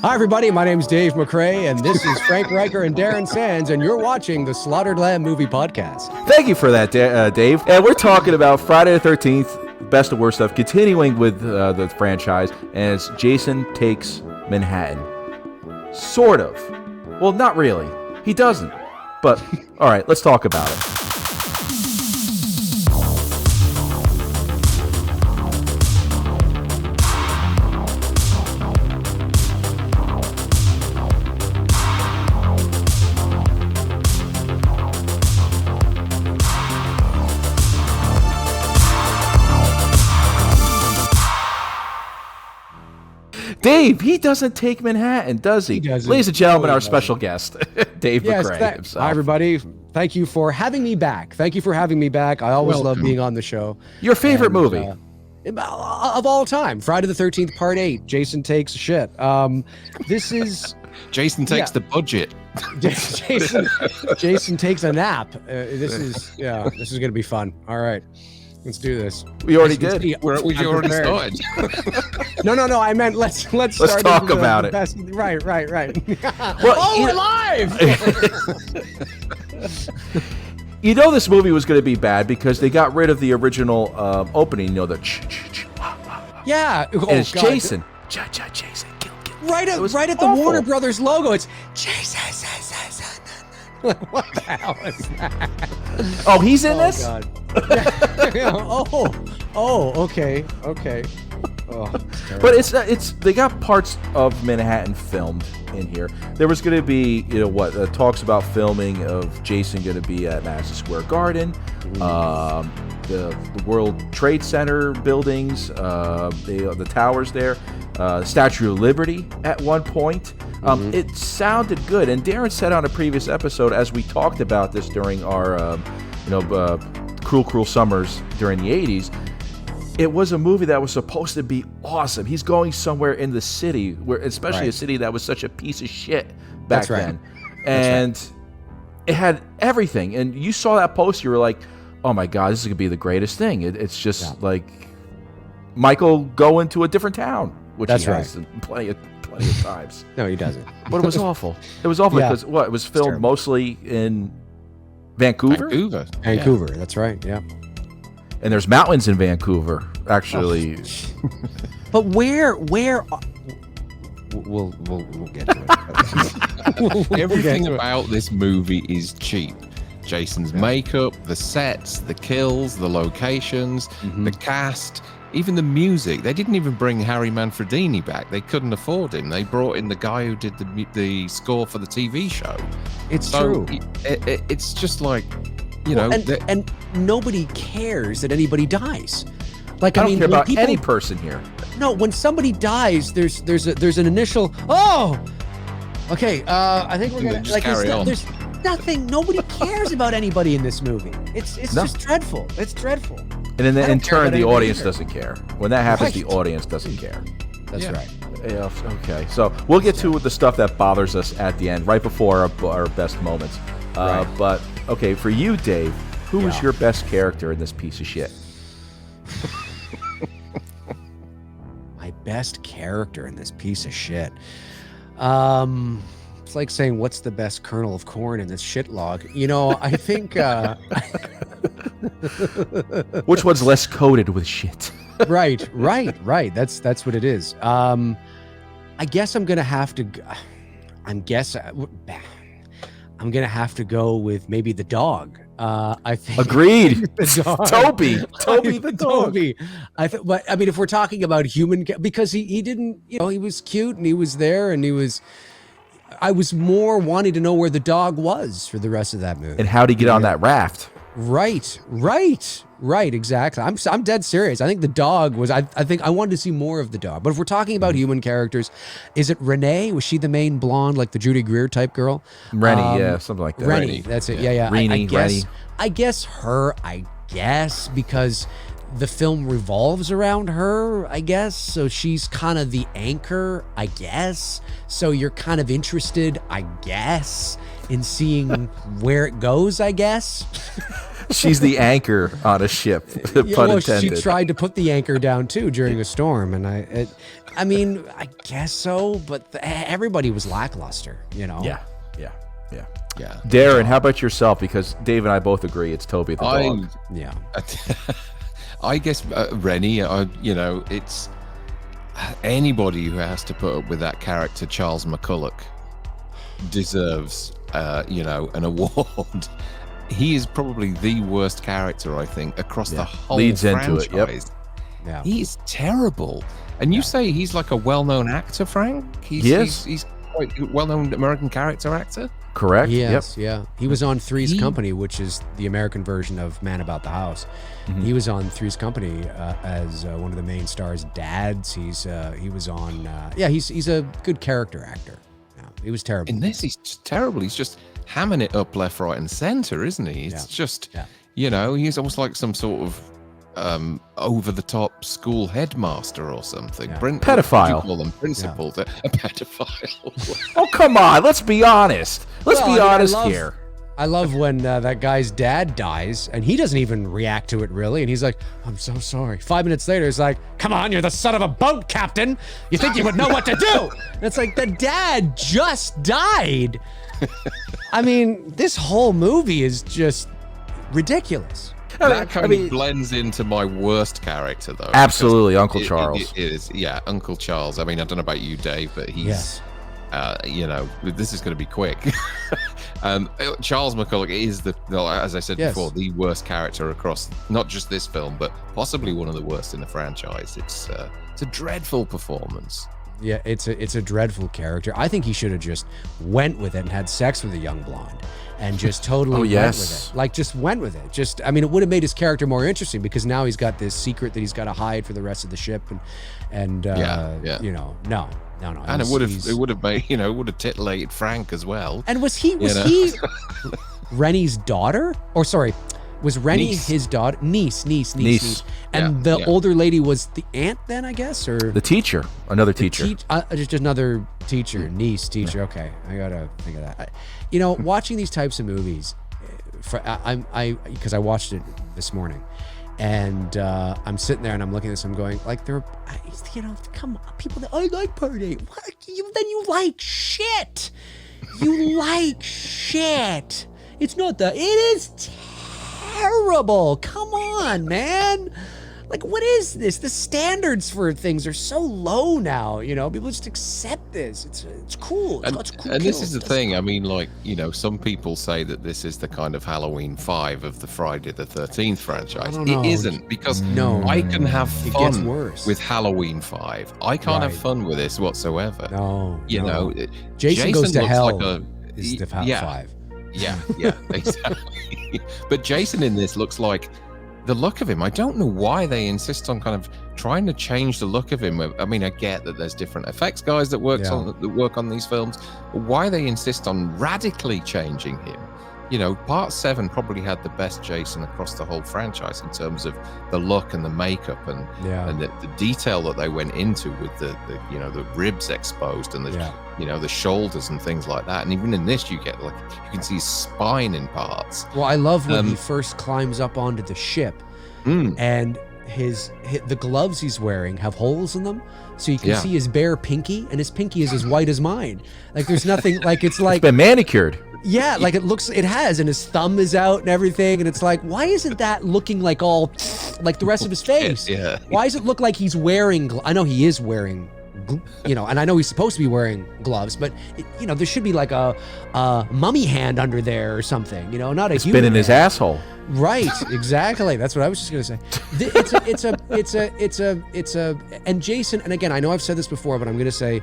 Hi, everybody. My name's Dave McRae, and this is Frank Riker and Darren Sands, and you're watching the Slaughtered Lamb Movie Podcast. Thank you for that, Dave. And we're talking about Friday the 13th, best of worst stuff, continuing with the franchise, and it's Jason Takes Manhattan. Sort of. Well, not really. He doesn't. But, all right, let's talk about it. Dave, he doesn't take Manhattan, does he? He doesn't. Ladies and gentlemen, our special guest, Dave McRae himself. Hi, everybody. Thank you for having me back. I always love being on the show. Your favorite movie? Of all time, Friday the 13th, Part 8, Jason Takes Shit. This is... Jason takes the budget. Jason takes a nap. This is going to be fun. All right. Let's do this. We already did. We already started. No. I meant let's start talk about it. Best, right. Well, we're live. You know this movie was going to be bad because they got rid of the original opening. You know the Yeah. And it's God. Jason. Jason. Kill. Right at the Warner Brothers logo. It's Jason. What the hell is that? Oh, he's in this? God. Okay. Oh, but it's they got parts of Manhattan filmed in here. There was going to be talks about filming of Jason going to be at Madison Square Garden, the World Trade Center buildings, the towers there, Statue of Liberty at one point. It sounded good, and Darren said on a previous episode, as we talked about this during our Cruel Summers during the 80s, it was a movie that was supposed to be awesome. He's going somewhere in the city, especially a city that was such a piece of shit back then. And it had everything. And you saw that post, you were like, oh my God, this is going to be the greatest thing. It's just like Michael going to a different town, which he has plenty of times. No, he doesn't. But it was awful. It was awful because it was filmed mostly in Vancouver, that's right. Yeah. And there's mountains in Vancouver, actually. But where? We'll get to it. Everything about this movie is cheap. Jason's makeup, the sets, the kills, the locations, the cast, even the music. They didn't even bring Harry Manfredini back. They couldn't afford him. They brought in the guy who did the score for the TV show. It's true. It's just like, and nobody cares that anybody dies. Like, I don't care about any person here. No, when somebody dies, there's an initial. Oh, okay. I think we're gonna carry on. There's nothing. Nobody cares about anybody in this movie. It's just dreadful. It's dreadful. And then in turn, the audience doesn't care. When that happens, the audience doesn't care. That's right. Yeah, okay, so we'll get to the stuff that bothers us at the end, right before our best moments. But okay, for you, Dave, who was your best character in this piece of shit? My best character in this piece of shit. It's like saying, what's the best kernel of corn in this shit log? I think... Which one's less coated with shit? Right. That's what it is. I guess I'm gonna have to. I'm gonna have to go with maybe the dog. I think. Agreed. The dog. Toby the dog. But I mean, if we're talking about human, because he didn't, he was cute and he was there and he was. I was more wanting to know where the dog was for the rest of that movie. And how'd he get on that raft? Right, exactly. I'm dead serious. I think the dog was, I think I wanted to see more of the dog. But if we're talking about human characters, is it Renee? Was she the main blonde, like the Judy Greer type girl? Rennie, yeah, something like that. Rennie, that's it. Yeah. Rennie. I guess her, because the film revolves around her, I guess. So she's kind of the anchor, I guess. So you're kind of interested, I guess, in seeing where it goes, I guess. She's the anchor on a ship, pun intended. She tried to put the anchor down too during a storm, and I mean, I guess so, but everybody was lackluster, you know. Yeah. Yeah. Darren, how about yourself? Because Dave and I both agree it's Toby the dog. Yeah. I guess Rennie, you know, it's anybody who has to put up with that character, Charles McCulloch, deserves, you know, an award. He is probably the worst character, I think, across the whole franchise. Into it. Yep. Yeah. He's terrible. And you say he's like a well-known actor, Frank? He's quite a well-known American character actor? Correct. Yes, yeah. He was on Three's Company, which is the American version of Man About the House. He was on Three's Company as one of the main stars' dads. He was on. He's a good character actor. Yeah, he was terrible. In this, he's terrible. He's just hamming it up left, right, and center, isn't he? It's just, you know, he's almost like some sort of over-the-top school headmaster or something. Pedophile. What do you call them? Principal. A pedophile. Oh, come on. Let's be honest. Let's be honest here. I love when that guy's dad dies, and he doesn't even react to it, really. And he's like, I'm so sorry. 5 minutes later, he's like, come on, you're the son of a boat captain. You think you would know what to do. And it's like, the dad just died. I mean, this whole movie is just ridiculous. That kind of blends into my worst character, though. Absolutely, Uncle Charles. It is, yeah, Uncle Charles. I mean, I don't know about you, Dave, but he's, you know, this is going to be quick. Charles McCulloch is as I said before, the worst character across not just this film, but possibly one of the worst in the franchise. It's a dreadful performance. Yeah, it's a dreadful character. I think he should have just went with it and had sex with a young blonde and just totally went with it. Like, just went with it. Just, I mean, it would have made his character more interesting because now he's got this secret that he's got to hide for the rest of the ship, and you know, no. And it would have made, you know, it would have titillated Frank as well. And was he Rennie's daughter? Or sorry, was Rennie his daughter? Niece. And the older lady was the aunt then, I guess, or the teacher, another teacher. Just another teacher, niece, teacher. Okay, I gotta think of that. You know, watching these types of movies, because I watched it this morning, and I'm sitting there and I'm looking at this. I'm going like, you know, come on, people that I like Part 8. What? Then you like shit. You like shit. It's not that. It is terrible. Come on, man. Like, what is this? The standards for things are so low now, you know? People just accept this. It's cool. It's cool. And this is the thing. I mean, like, you know, some people say that this is the kind of Halloween 5 of the Friday the 13th franchise. It isn't, because I can have fun with Halloween 5. I can't have fun with this whatsoever. You know, Jason Goes to Hell like is the 5. Yeah, exactly. But Jason in this looks like the look of him. I don't know why they insist on kind of trying to change the look of him. I mean, I get that there's different effects guys that work on these films, but why they insist on radically changing him? You know, Part 7 probably had the best Jason across the whole franchise in terms of the look and the makeup and the detail that they went into with the you know, the ribs exposed and the you know, the shoulders and things like that. And even in this, you get like, you can see his spine in parts. Well, I love when he first climbs up onto the ship and the gloves he's wearing have holes in them, so you can see his bare pinky, and his pinky is as white as mine. Like, there's nothing, like, it's like it's been manicured. Yeah, like it has, and his thumb is out and everything, and it's like, why isn't that looking like all like the rest of his face? Why does it look like he's wearing? I know he is wearing, you know, and I know he's supposed to be wearing gloves, but you know, there should be like a mummy hand under there or something, you know, not a human. It's been in his asshole. Right, exactly. That's what I was just gonna say. It's a, and Jason, and again, I know I've said this before, but I'm gonna say,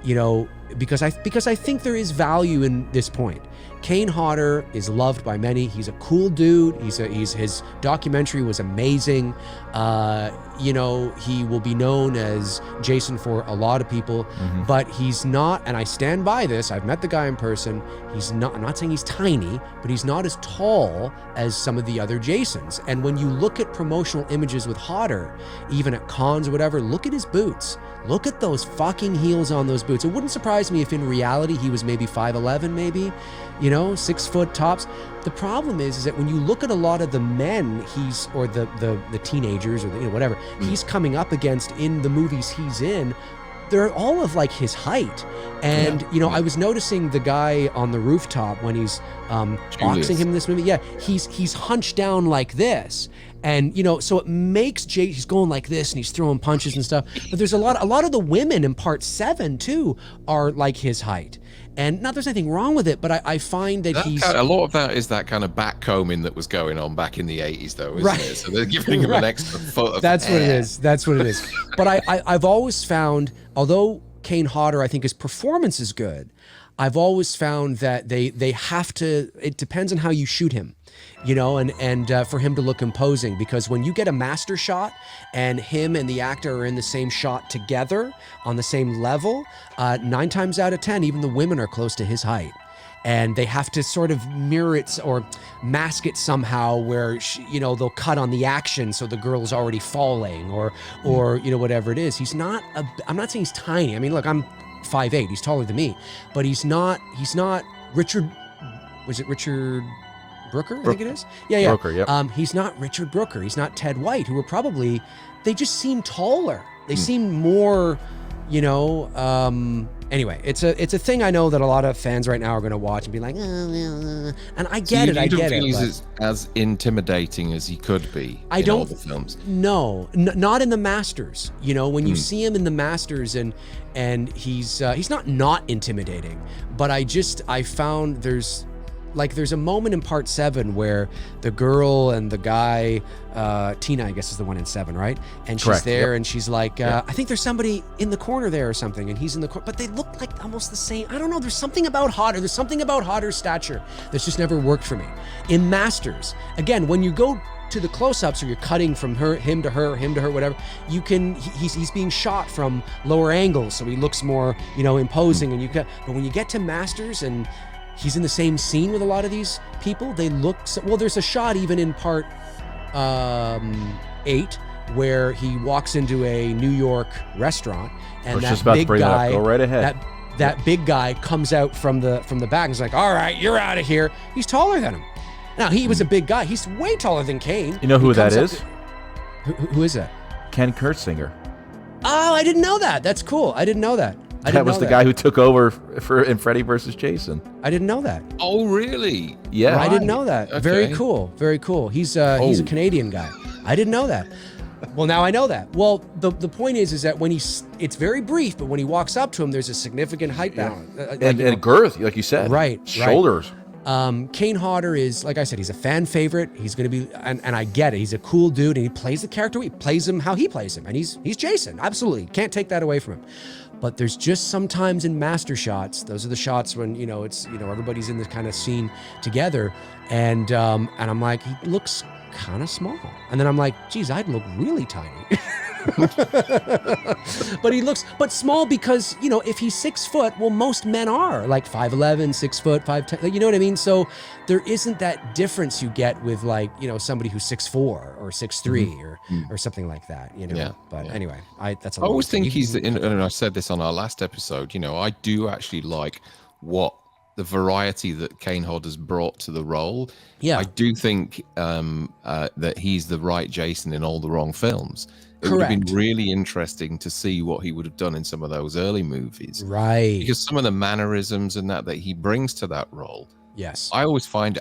you know, because I think there is value in this point. Kane Hodder is loved by many. He's a cool dude. His documentary was amazing. You know, he will be known as Jason for a lot of people, but he's not, and I stand by this, I've met the guy in person, I'm not saying he's tiny, but he's not as tall as some of the other Jasons. And when you look at promotional images with Hodder, even at cons or whatever, look at his boots. Look at those fucking heels on those boots. It wouldn't surprise me if in reality he was maybe 5'11", maybe, you know, 6 foot tops. The problem is that when you look at a lot of the men or the teenagers or the, you know, whatever he's coming up against in the movies he's in, they're all of like his height. And you know, I was noticing the guy on the rooftop when he's boxing him in this movie. Yeah, he's hunched down like this. And, you know, so it makes he's going like this and he's throwing punches and stuff. But there's a lot of the women in part 7 too are like his height. And not there's anything wrong with it, but I find that he's... a lot of that is that kind of backcombing that was going on back in the 80s, though, isn't it? So they're giving him an extra foot of That's hair. what it is. That's what it is. But I've always found, although Kane Hodder, I think his performance is good, I've always found that they have to, it depends on how you shoot him, you know, and for him to look imposing, because when you get a master shot and him and the actor are in the same shot together on the same level, 9 times out of 10, even the women are close to his height. And they have to sort of mirror it or mask it somehow where, you know, they'll cut on the action so the girl's already falling or you know, whatever it is. He's not, I'm not saying he's tiny. I mean, look, I'm 5'8", he's taller than me, but he's not Richard, was it Richard Brooker? I think it is. Yeah. Brooker, yep. He's not Richard Brooker. He's not Ted White, who were probably, they just seem taller. They seem more, you know, anyway, it's a thing I know that a lot of fans right now are going to watch and be like, and I get it. I get it. He's as intimidating as he could be in all the films. No, not in the Masters. You know, when you see him in the Masters and he's not intimidating, but I found there's a moment in part 7 where the girl and the guy, Tina, I guess is the one in 7, right? And she's there and she's like, I think there's somebody in the corner there or something, and he's in the corner, but they look like almost the same. I don't know. There's something about Hodder. There's something about Hodder's stature that's just never worked for me. In Masters, again, when you go to the close-ups or you're cutting from him to her, whatever, you can, he's being shot from lower angles, so he looks more, you know, imposing, and but when you get to Masters and he's in the same scene with a lot of these people, they look well. There's a shot even in part 8 where he walks into a New York restaurant and that big guy, go right ahead. That big guy comes out from the back and is like, all right, you're out of here. He's taller than him. Now, he was a big guy. He's way taller than Kane. You know who that is? Who is that? Ken Kurtzinger. Oh, I didn't know that. That's cool. I didn't know that. That was the guy who took over in Freddy vs. Jason. I didn't know that. Oh, really? Yeah. I didn't know that. Okay. Very cool. Very cool. He's a Canadian guy. I didn't know that. Well, now I know that. Well, the point is that when it's very brief, but when he walks up to him, there's a significant height balance. And girth, like you said. Right. Shoulders. Kane Hodder is, like I said, he's a fan favorite. He's going to be, and I get it. He's a cool dude, and he plays the character. He plays him how he plays him, and he's Jason. Absolutely, can't take that away from him. But there's just sometimes in master shots, those are the shots when, you know, it's, you know, everybody's in this kind of scene together, and I'm like, he looks kind of small, and then I'm like, geez, I'd look really tiny. but small because, you know, if he's 6 foot, well, most men are like 5'11", 6 foot, 5'10", you know what I mean? So there isn't that difference you get with, like, you know, somebody who's 6'4" or 6'3" or something like that, you know. Yeah, but anyway, that's a I always think and I said this on our last episode, you know, I do actually like the variety that Kane Hodder's brought to the role. Yeah, I do think that he's the right Jason in all the wrong films. It Correct. would have been really interesting to see what he would have done in some of those early movies. Right. Because some of the mannerisms and that he brings to that role, yes, I always find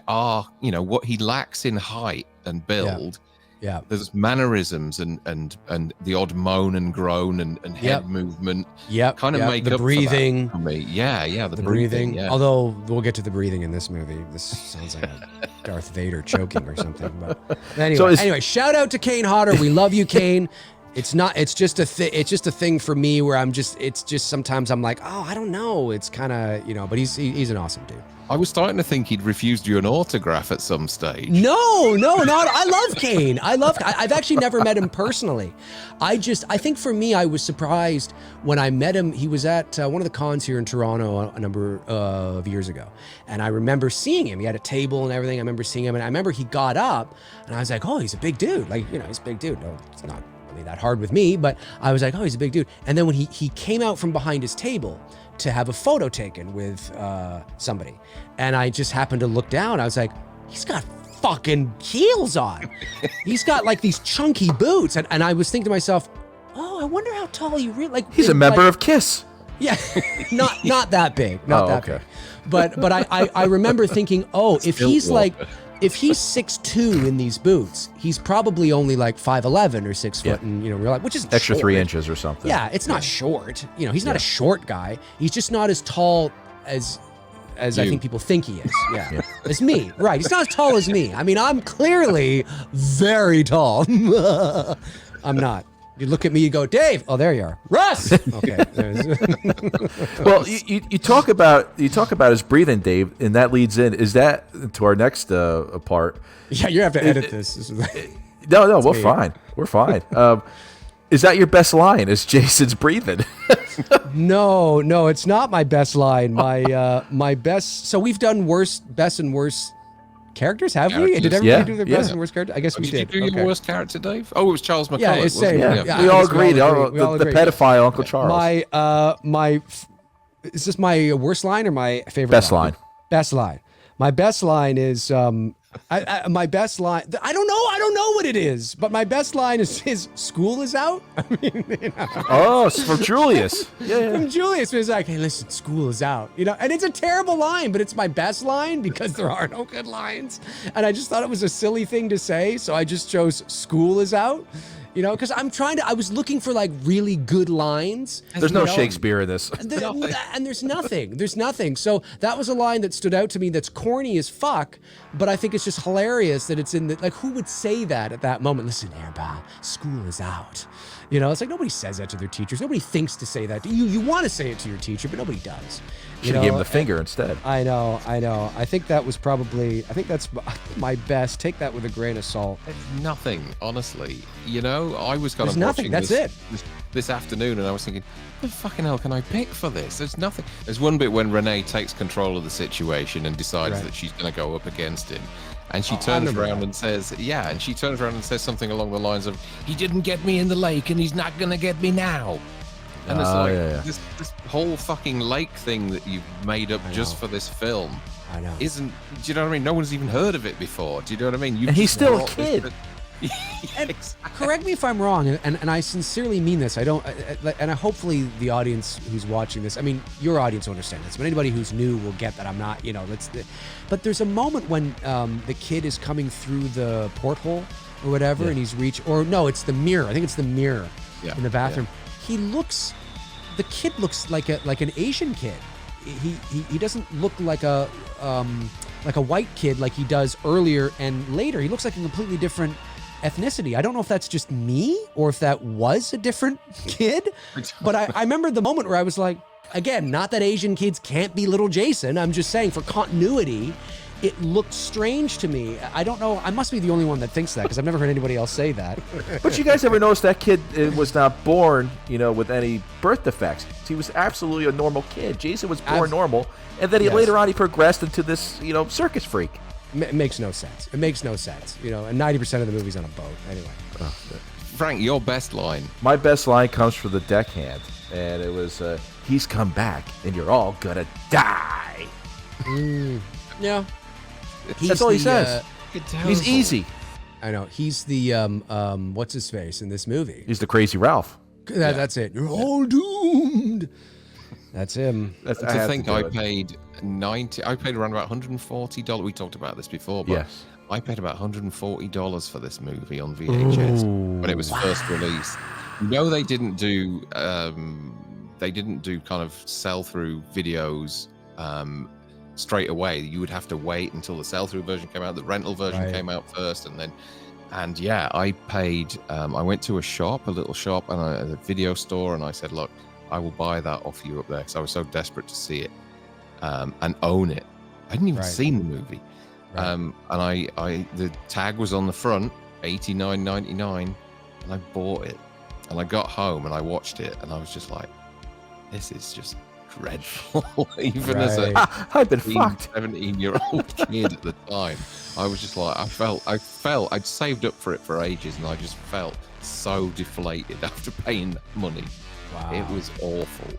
you know, what he lacks in height and build. Yeah. There's mannerisms and the odd moan and groan and head movement. Yep. Kind of make the up breathing. for that for me. Yeah, the breathing. Yeah. Although we'll get to the breathing in this movie. This sounds like a Darth Vader choking or something. But anyway, shout out to Kane Hodder. We love you, Kane. It's not. It's just a thing. It's just a thing for me where I'm just. It's just sometimes I'm like, oh, I don't know. It's kind of, you know. But he's an awesome dude. I was starting to think he'd refused you an autograph at some stage. No, not. I love Kane. I've actually never met him personally. I think for me, I was surprised when I met him. He was at one of the cons here in Toronto a number of years ago. And I remember seeing him. He had a table and everything. I remember seeing him. And I remember he got up and I was like, oh, he's a big dude. Like, you know, he's a big dude. No, it's not really that hard with me, but I was like, oh, he's a big dude. And then when he came out from behind his table to have a photo taken with somebody, and I just happened to look down, I was like, he's got fucking heels on. He's got like these chunky boots, and I was thinking to myself, oh, I wonder how tall you really like. He's a member of KISS. Yeah, not that big, not that okay. big. But I remember thinking, oh, if he's 6'2" in these boots, he's probably only like 5'11" or 6 foot, and real life, which is extra short. 3 inches or something. Yeah, it's not short. You know, he's not a short guy. He's just not as tall as I think people think he is. Yeah. As me. Right. He's not as tall as me. I mean, I'm clearly very tall. I'm not. You look at me, you go, Dave. Oh, there you are. Russ. Okay. Well, you talk about his breathing, Dave, and that leads in. Is that to our next part? Yeah, you have to edit this. No, we're fine. We're fine. Is that your best line? Is Jason's breathing? No, it's not my best line. My best. So we've done best and worst characters, have we? Did everybody do their best and worst character? I guess we did. Did you do your worst character, Dave? Oh, it was Charles McCullough. Yeah, it's same. Yeah. We all agreed. The pedophile Uncle Charles. Is this my worst line or my favorite? Best line. Best line. My best line is my best line. I don't know what it is, but my best line is his school is out. I mean, Oh, it's from Julius. Yeah. From Julius, who's like, hey, listen, school is out. And it's a terrible line, but it's my best line because there are no good lines. And I just thought it was a silly thing to say, so I just chose school is out. Because I was looking for like really good lines. There's no Shakespeare in this. And there's nothing. So that was a line that stood out to me that's corny as fuck, but I think it's just hilarious that it's in the, like, who would say that at that moment? Listen here, pal, school is out. It's like nobody says that to their teachers. Nobody thinks to say that. You want to say it to your teacher, but nobody does. Should have given him the finger instead. I know. I think that's my best. Take that with a grain of salt. It's nothing, honestly. I was kind There's of nothing. watching That's this afternoon, and I was thinking, what the fucking hell can I pick for this? There's nothing. There's one bit when Renee takes control of the situation and decides that she's going to go up against him. And she turns around and says, something along the lines of, he didn't get me in the lake and he's not going to get me now. And it's this whole fucking lake thing that you've made up just for this film. I know. Do you know what I mean? No one's even heard of it before. Do you know what I mean? And he's still a kid. Correct me if I'm wrong, and I sincerely mean this. I don't, and hopefully the audience who's watching this, I mean, your audience will understand this, but anybody who's new will get that I'm not, but there's a moment when the kid is coming through the porthole or whatever, and he's it's the mirror. I think it's the mirror in the bathroom. The kid looks like an Asian kid. He doesn't look like a white kid like he does earlier and later. He looks like a completely different ethnicity. I don't know if that's just me or if that was a different kid, but I remember the moment where I was like, again, not that Asian kids can't be little Jason. I'm just saying for continuity, it looked strange to me. I don't know. I must be the only one that thinks that because I've never heard anybody else say that. But you guys ever notice that kid was not born, with any birth defects? He was absolutely a normal kid. Jason was born normal, and then later on he progressed into this, circus freak. It makes no sense. And 90% of the movie's on a boat. Anyway. Frank, your best line. My best line comes from the deckhand, and it was, he's come back, and you're all gonna die. Yeah. That's all he says. He's easy. I know. He's the, what's his face in this movie? He's the Crazy Ralph. That's it. You're all doomed. That's him. I paid around about $140. We talked about this before, but I paid about $140 for this movie on VHS when it was first released. They didn't do kind of sell-through videos straight away. You would have to wait until the sell-through version came out. The rental version came out first, and then And yeah, I paid. I went to a little shop, and a video store, and I said, "Look, I will buy that off you up there," because I was so desperate to see it and own it. I hadn't even seen the movie, and the tag was on the front, $89.99, and I bought it. And I got home and I watched it, and I was just like, "This is just dreadful." Even as a I've been fucked. 17-year-old kid at the time, I was just like, I felt I'd saved up for it for ages, and I just felt so deflated after paying that money. Wow. It was awful.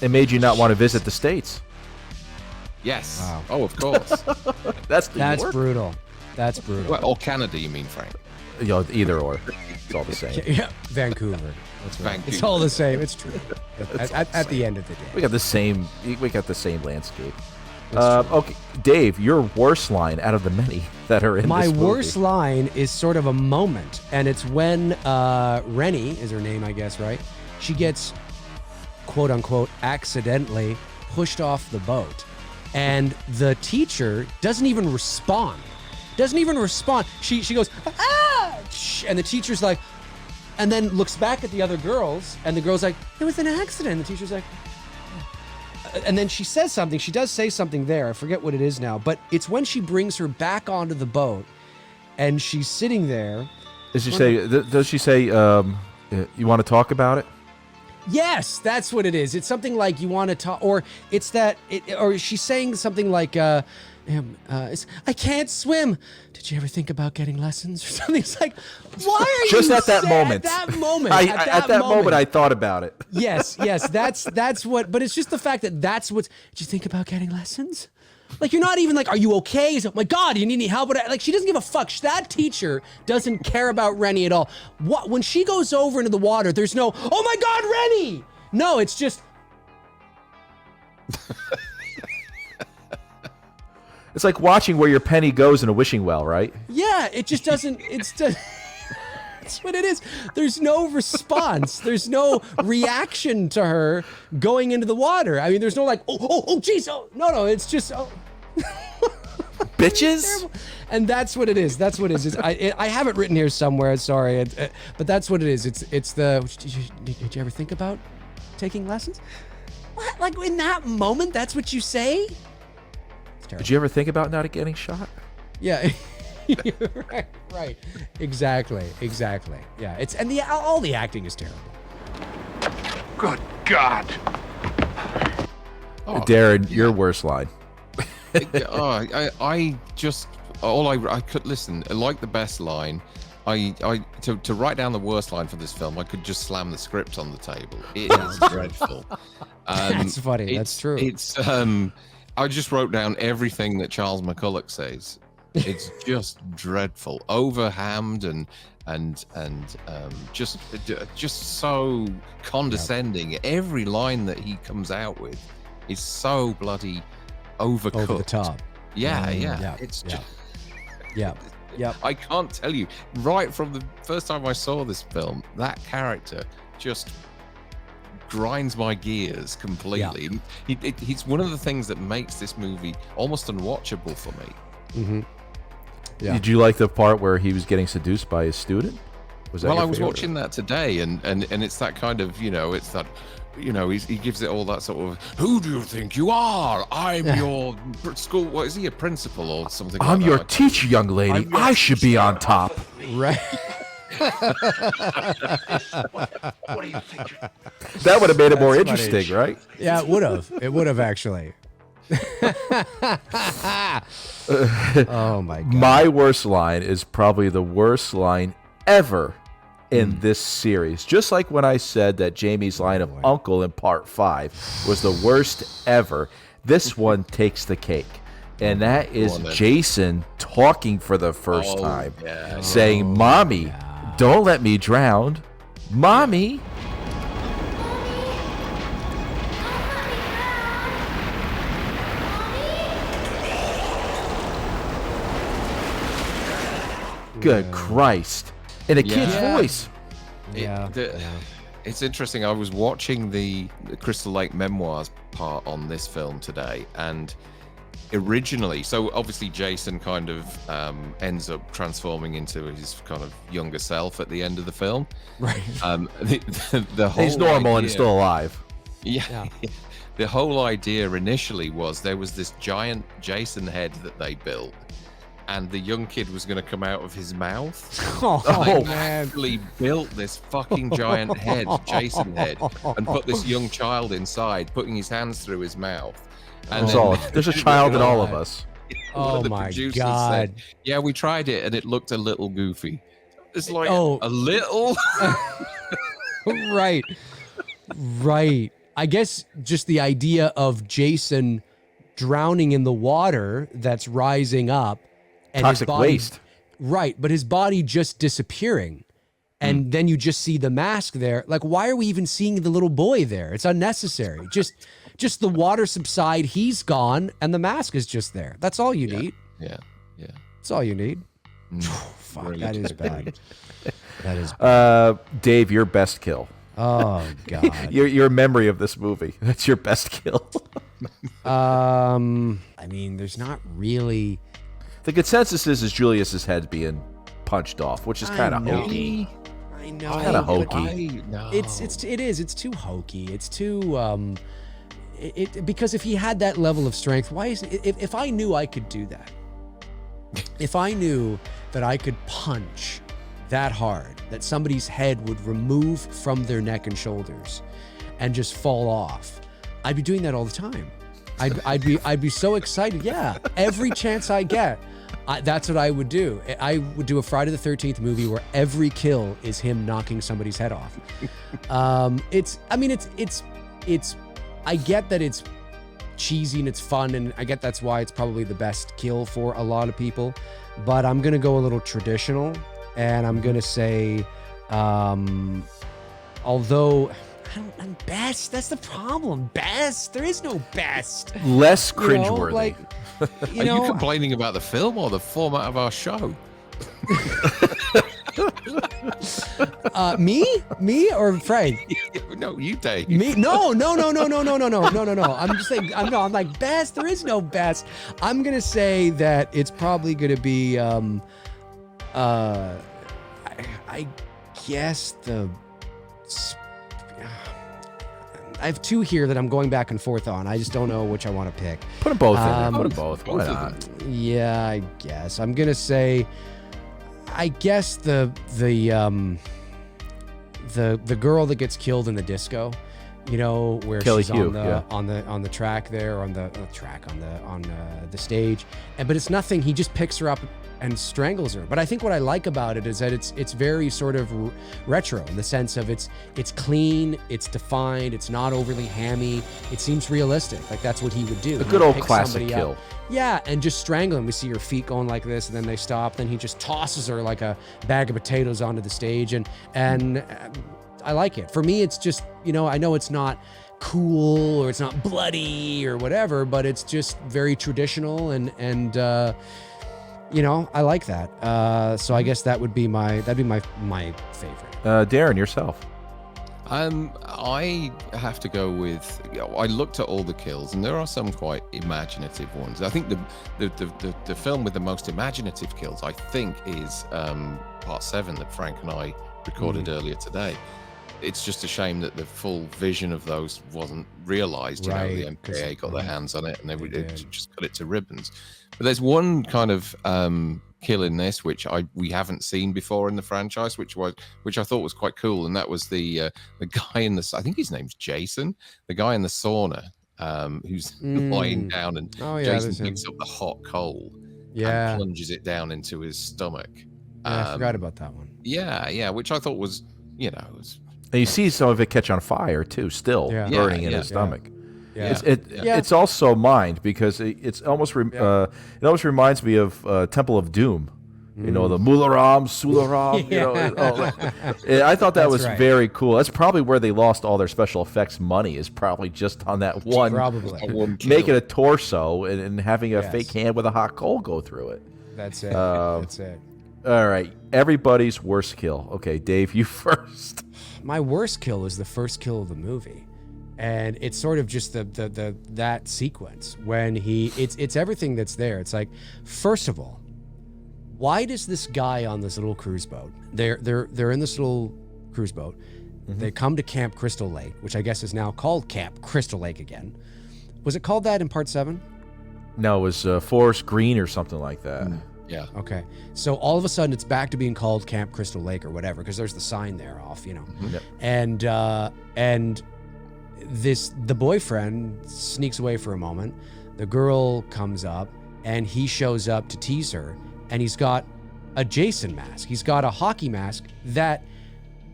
It made you not want to visit the States. Yes. Wow. Oh, of course. That's brutal. That's brutal. Well, or Canada, you mean, Frank? You know, either or. It's all the same. Yeah, Vancouver. That's right. Vancouver. It's all the same. It's true. At the end of the day. We got the same landscape. Okay, Dave, your worst line out of the many that are in My this movie. worst line is sort of a moment, and it's when Rennie is her name, I guess, right? She gets, quote unquote, accidentally pushed off the boat, and the teacher doesn't even respond. She goes, ah! And the teacher's like, and then looks back at the other girls, and the girl's like, it was an accident. The teacher's like, and then she says something. She does say something there. I forget what it is now, but it's when she brings her back onto the boat, and she's sitting there. Does she say, you want to talk about it? Yes, that's what it is. It's something like you want to talk, or it's that, or she's saying something like, I can't swim. Did you ever think about getting lessons or something? It's like, why are just you at that moment? At that moment. At that moment, I thought about it. Yes, that's what. But it's just the fact that that's what. Did you think about getting lessons? Like, you're not even like, are you okay? Oh my God, do you need any help? Like, she doesn't give a fuck. That teacher doesn't care about Rennie at all. When she goes over into the water, there's no, oh my God, Rennie! No, it's just. It's like watching where your penny goes in a wishing well, right? Yeah, it just doesn't, that's what it is. There's no response. There's no reaction to her going into the water. I mean, there's no like, oh, geez, oh, no, it's just, oh. Bitches? And that's what it is. That's what it is. I have it written here somewhere, sorry, but that's what it is. It's the, did you ever think about taking lessons? What? Like, in that moment, that's what you say? Did you ever think about not getting shot? Yeah. right. Exactly. Yeah. All the acting is terrible. Good God. Oh, Darren, your worst line. I could listen. Like the best line, to write down the worst line for this film, I could just slam the script on the table. It is dreadful. That's funny. That's true. It's I just wrote down everything that Charles McCulloch says. It's just dreadful, overhammed and just so condescending. Yep. Every line that he comes out with is so bloody overcooked. Over the top. Yeah. It's just. Yeah. I can't tell you. Right from the first time I saw this film, that character just grinds my gears completely. Yeah. He's one of the things that makes this movie almost unwatchable for me. Mm-hmm. Yeah. Did you like the part where he was getting seduced by his student? I was watching that today, and it's that kind of, it's that, he gives it all that sort of, who do you think you are? I'm your school, what is he, a principal or something like that? I'm your teacher, young lady. I should be on top. Right. What do you think? That would have made it more interesting, right? Yeah, it would have. It would have actually. Oh my God. My worst line is probably the worst line ever in this series. Just like when I said that Jamie's line of Uncle in part 5 was the worst ever, this one takes the cake. And that is Jason talking for the first time, saying, Mommy, don't let me drown. Mommy. Good Christ. In a kid's voice. It's interesting. I was watching the Crystal Lake Memoirs part on this film today, and originally, so obviously Jason kind of ends up transforming into his kind of younger self at the end of the film. Right. The whole He's normal and idea- still alive. Yeah. The whole idea initially was there was this giant Jason head that they built, and the young kid was going to come out of his mouth. Oh, They actually built this fucking giant head, Jason head, and put this young child inside, putting his hands through his mouth. And That's then- all. There's a child in all of us. one Oh of the my producers God. said, yeah, we tried it and it looked a little goofy. It's like Oh. a little. Right. Right. I guess just the idea of Jason drowning in the water that's rising up and Toxic his body, waste. Right, but his body just disappearing. And then you just see the mask there. Like, why are we even seeing the little boy there? It's unnecessary. Just the water subside, he's gone, and the mask is just there. That's all you need. Yeah. That's all you need. Fuck, Really that is bad. That is bad. Dave, your best kill. Oh God. Your memory of this movie. That's your best kill. I mean, there's not really. The consensus is Julius's head being punched off, which is kind I of know. hokey. I know. Kinda but hokey. It's too hokey. It's too because if he had that level of strength, why is if I knew I could do that, if I knew that I could punch that hard that somebody's head would remove from their neck and shoulders and just fall off, I'd be doing that all the time. I'd be so excited. Yeah, every chance I get. That's what I would do. I would do a Friday the 13th movie where every kill is him knocking somebody's head off. It's I get that it's cheesy and it's fun, and I get that's why it's probably the best kill for a lot of people, but I'm going to go a little traditional, and I'm going to say, although I'm best, that's the problem. Best, there is no best. Less You know, cringeworthy. like, you Are know, you complaining about the film or the format of our show? me or Frank? No, you, Dave. Me? No. I'm just saying. I'm like best. There is no best. I'm gonna say that it's probably gonna be. I guess the. I have two here that I'm going back and forth on. I just don't know which I want to pick. Put them both in there. Put them both. Why both of not? Yeah, I guess I'm gonna say. I guess the girl that gets killed in the disco, you know, where Kelly she's Hugh, on the yeah. on the track there, on the the stage, but it's nothing. He just picks her up and strangles her. But I think what I like about it is that it's very sort of retro in the sense of it's clean, it's defined, it's not overly hammy. It seems realistic. Like that's what he would do. A He good would old pick classic somebody kill. up. Yeah, and just strangle him. We see her feet going like this, and then they stop. Then he just tosses her like a bag of potatoes onto the stage, and I like it. For me, it's just, you know, I know it's not cool or it's not bloody or whatever, but it's just very traditional, and you know, I like that. So I guess that'd be my favorite. Darren, yourself. I have to go with. I looked at all the kills, and there are some quite imaginative ones. I think the film with the most imaginative kills, I think, is Part 7 that Frank and I recorded earlier today. It's just a shame that the full vision of those wasn't realized. You know, Right, the 'cause- MPA got their hands on it, and they did. just cut it to ribbons. But there's one kind of kill in this which we haven't seen before in the franchise, which I thought was quite cool, and that was the guy in the, I think his name's Jason, the guy in the sauna who's lying down, and Oh, yeah, Jason there's him. picks up the hot coal Yeah, and plunges it down into his stomach. I forgot about that one. Yeah, which I thought was, you know, was And you see some of it catch on fire too, still Yeah. burning in Yeah, his yeah. stomach. Yeah. It's also mind because it's almost it almost reminds me of Temple of Doom. You know, the Mularam, Sularam. You know, I thought that That's was right. very cool. That's probably where they lost all their special effects money. Is probably just on that one, Probably. one kill. making a torso and having a Yes. fake hand with a hot coal go through it. That's it. That's it. All right, everybody's worst kill. Okay, Dave, you first. My worst kill is the first kill of the movie. And it's sort of just that sequence when it's everything that's there. It's like, first of all, why does this guy on this little cruise boat? They're in this little cruise boat. They come to Camp Crystal Lake, which I guess is now called Camp Crystal Lake again. Was it called that in part 7? No, it was Forest Green or something like that. Yeah. Okay. So all of a sudden it's back to being called Camp Crystal Lake or whatever, because there's the sign there off, you know. Yep. And the boyfriend sneaks away for a moment. The girl comes up and he shows up to tease her, and he's got a Jason mask. He's got a hockey mask that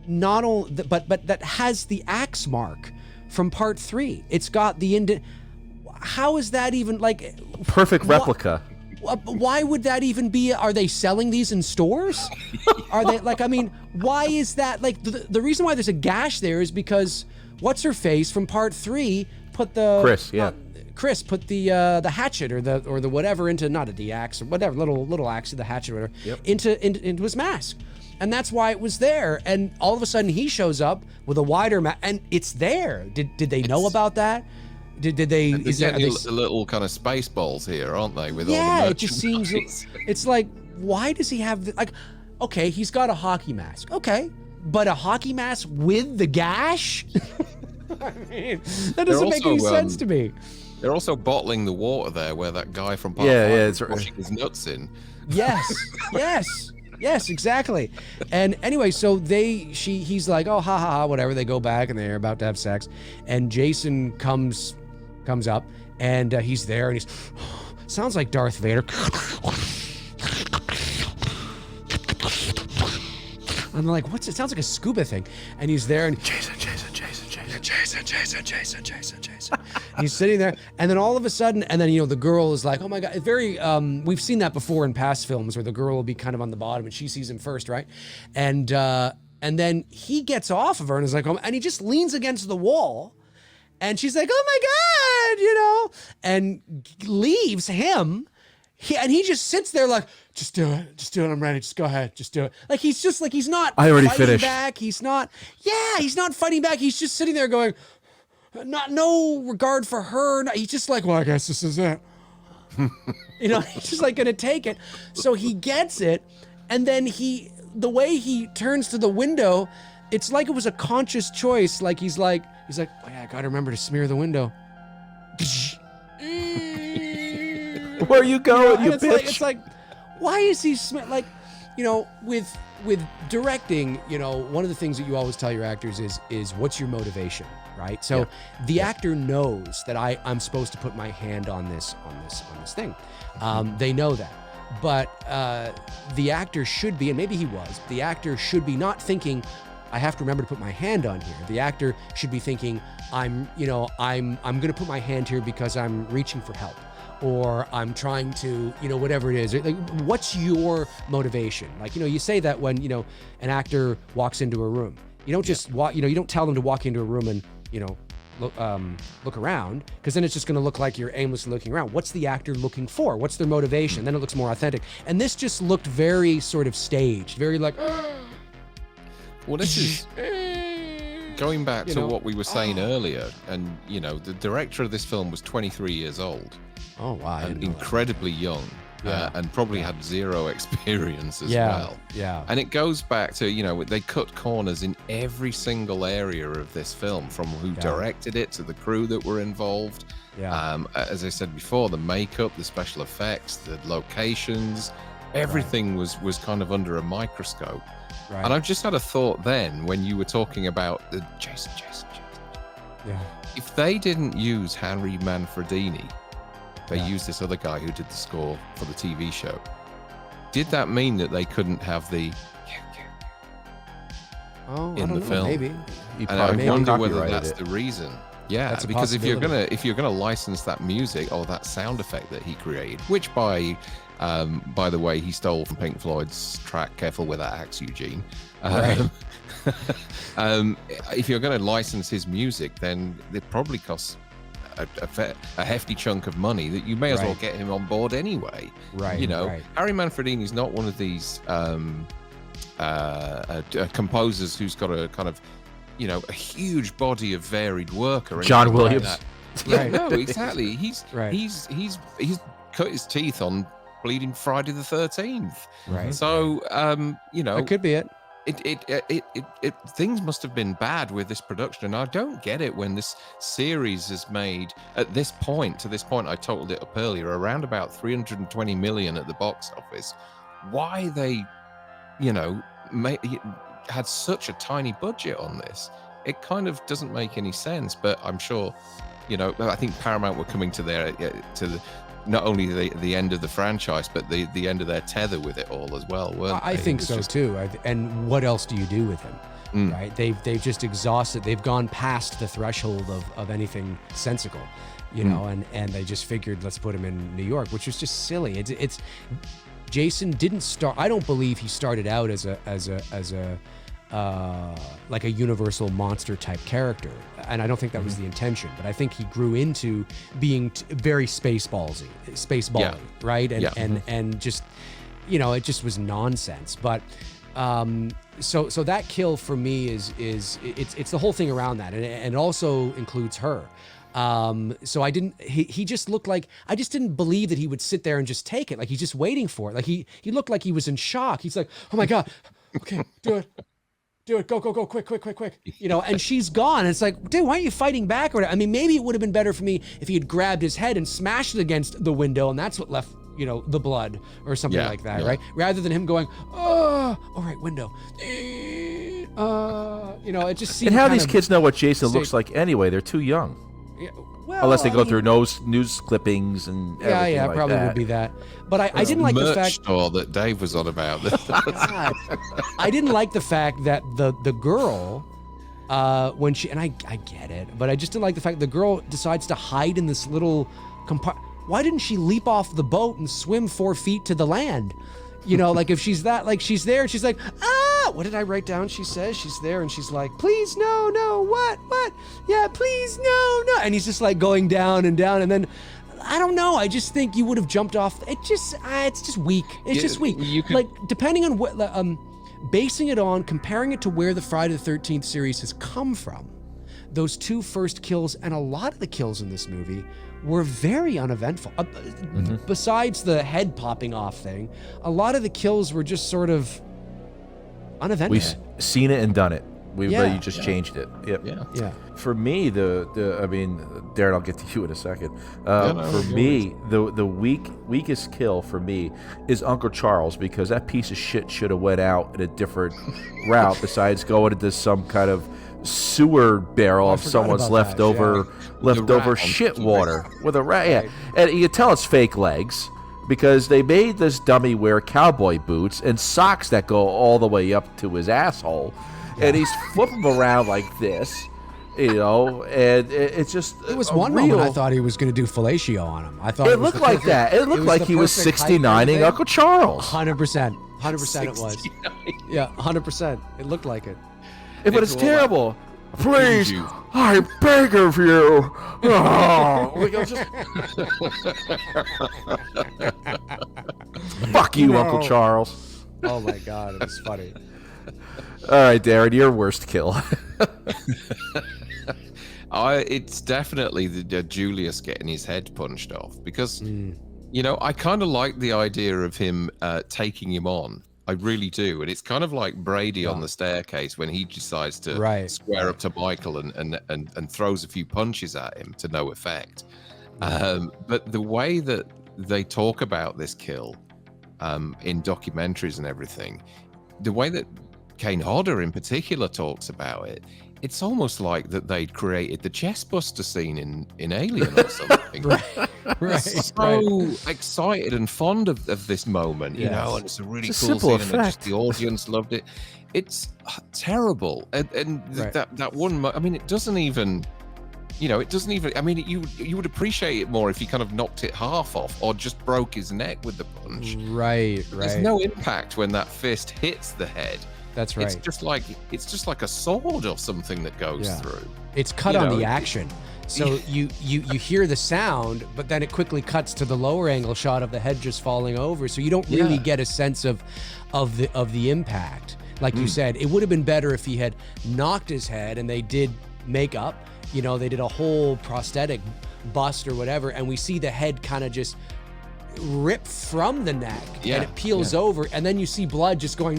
not only but that has the axe mark from part 3. It's got the how is that even like Perfect replica. Why would that even be? Are they selling these in stores? Are they like, I mean, why is that like the reason why there's a gash there is because what's her face from part 3 put the Chris put the hatchet or the whatever into, not the axe or whatever, little axe, the hatchet or whatever, into his mask. And that's why it was there. And all of a sudden he shows up with a wider mask and it's there. Did they know about that? Did they? Is there the little kind of space balls here, aren't they? With all the yeah, it just seems. merchandise? It's like, why does he have like? Okay, he's got a hockey mask. Okay, but a hockey mask with the gash? I mean, that doesn't make any sense to me. They're also bottling the water there, where that guy from part 5 it's was washing his nuts in. Yes, exactly. And anyway, so he's like, oh, ha ha ha, whatever. They go back and they're about to have sex, and Jason comes up, and he's there, and he's sounds like Darth Vader. I'm like, what's it? Sounds like a scuba thing. And he's there, and Jason. He's sitting there, and then all of a sudden, and then, you know, the girl is like, oh my God, it's very, we've seen that before in past films where the girl will be kind of on the bottom and she sees him first, right? And then he gets off of her and is like, oh, and he just leans against the wall, and she's like, oh my God, you know, and leaves him. He just sits there like, just do it, I'm ready, just go ahead, just do it. Like, he's just like, he's not I already fighting finished. back, he's not fighting back, he's just sitting there going, no regard for her, he's just like, well, I guess this is it. You know, he's just like gonna take it. So he gets it, and then the way he turns to the window, it's like it was a conscious choice, like he's like, oh yeah, I gotta remember to smear the window. Where you going, you bitch? It's like, why is he like, you know, with directing, you know, one of the things that you always tell your actors is what's your motivation, right? So the actor knows that I'm supposed to put my hand on this thing. They know that, but the actor should be, and maybe he was, the actor should be not thinking, I have to remember to put my hand on here. The actor should be thinking, I'm going to put my hand here because I'm reaching for help, or I'm trying to, you know, whatever it is. Like, what's your motivation? Like, you know, you say that when, you know, an actor walks into a room. You don't just walk, you know, you don't tell them to walk into a room and, you know, look around, because then it's just going to look like you're aimlessly looking around. What's the actor looking for? What's their motivation? Then it looks more authentic. And this just looked very sort of staged, very like. Well, this is going back to what we were saying earlier, and you know, the director of this film was 23 years old. Oh wow! And incredibly young, and probably had zero experience as well. Yeah. And it goes back to, you know, they cut corners in every single area of this film, from who directed it to the crew that were involved. Yeah. As I said before, the makeup, the special effects, the locations, everything was kind of under a microscope. Right. And I've just had a thought then when you were talking about the Jason. Yeah. If they didn't use Harry Manfredini, they used this other guy who did the score for the TV show. Did that mean that they couldn't have the in the film? Maybe. And I wonder whether that's the reason. Yeah, that's because if you're gonna license that music or that sound effect that he created, which by the way, he stole from Pink Floyd's track "Careful with That Axe, Eugene." If you're going to license his music, then it probably costs a hefty chunk of money that you may as well get him on board anyway. Right. You know, Harry Manfredini is not one of these composers who's got a kind of a huge body of varied work or John anything like Williams. that. Yeah, Right. no, exactly. He's Right. he's cut his teeth on bleeding Friday the 13th. Right. So That could be it. it things must have been bad with this production, and I don't get it when this series is made at this point. To this point, I totaled it up earlier, around about 320 million at the box office. Why they, had such a tiny budget on this? It kind of doesn't make any sense. But I'm sure, I think Paramount were coming to not only the end of the franchise, but the end of their tether with it all as well, weren't they? I think so too. And what else do you do with him? Right? They've just exhausted. They've gone past the threshold of anything sensical, and they just figured, let's put him in New York, which was just silly. It's Jason didn't start. I don't believe he started out as a like a universal monster type character, and I don't think that was the intention. But I think he grew into being very spacebally, right? And just, it just was nonsense. But so that kill for me is it's the whole thing around that, and it also includes her. So he just looked like, I just didn't believe that he would sit there and just take it. Like he's just waiting for it. Like he looked like he was in shock. He's like, oh my God, okay, do it, go, quick. And she's gone. And it's like, dude, why aren't you fighting back? Or I mean, maybe it would have been better for me if he had grabbed his head and smashed it against the window, and that's what left, the blood or something like that, right? Rather than him going, oh, all right, window. It just seemed. And how these kids know what Jason looks like anyway? They're too young. Yeah, well, Unless they go through news clippings and everything like probably that. would be that. But I didn't like the merch fact store that Dave was on about. God, I didn't like the fact that the girl, when she, and I get it, but I just didn't like the fact the girl decides to hide in this little compartment. Why didn't she leap off the boat and swim 4 feet to the land? Like if she's that, like she's there, she's like, what did I write down? She says she's there and she's like, please, no, what? Yeah, please, no. And he's just like going down and down. And then, I don't know. I just think you would have jumped off. It's just weak. It's just weak. Like depending on what, basing it on, comparing it to where the Friday the 13th series has come from, those two first kills and a lot of the kills in this movie were very uneventful. Besides the head popping off thing, a lot of the kills were just sort of uneventful. We've seen it and done it. You just changed it. Yep. Yeah. For me, Darren, I'll get to you in a second. For me, the weakest kill for me is Uncle Charles, because that piece of shit should have went out in a different route besides going into some kind of sewer barrel of someone's leftover shit water with a rat. Yeah. And you can tell it's fake legs, because they made this dummy wear cowboy boots and socks that go all the way up to his asshole, and he's flipping around like this, and it's just. It was one moment I thought he was going to do fellatio on him. I thought it looked like that. It looked like he was 69ing Uncle Charles. 100%. 100% it was. Yeah, 100%. It looked like it. But it's terrible. Please, I beg of you. Fuck you, Uncle Charles. Oh my God, it was funny. All right, Darren, your worst kill. It's definitely the Julius getting his head punched off, because I kind of like the idea of him taking him on. I really do. And it's kind of like Brady on the staircase when he decides to square up to Michael and throws a few punches at him to no effect. But the way that they talk about this kill in documentaries and everything, the way that Kane Hodder in particular talks about it, it's almost like that they'd created the chestbuster scene in Alien or something. So excited and fond of this moment, and it's a really cool scene, and just the audience loved it. It's terrible, and that one. I mean, it doesn't even. I mean, you would appreciate it more if he kind of knocked it half off or just broke his neck with the punch. Right. There's no impact when that fist hits the head. That's right. It's just like a sword or something that goes through. It's cut on the action. So you hear the sound, but then it quickly cuts to the lower angle shot of the head just falling over. So you don't really get a sense of the impact. like you said. It would have been better if he had knocked his head and they did makeup. You know, they did a whole prosthetic bust or whatever, and we see the head kind of just rip from the neck and it peels over, and then you see blood just going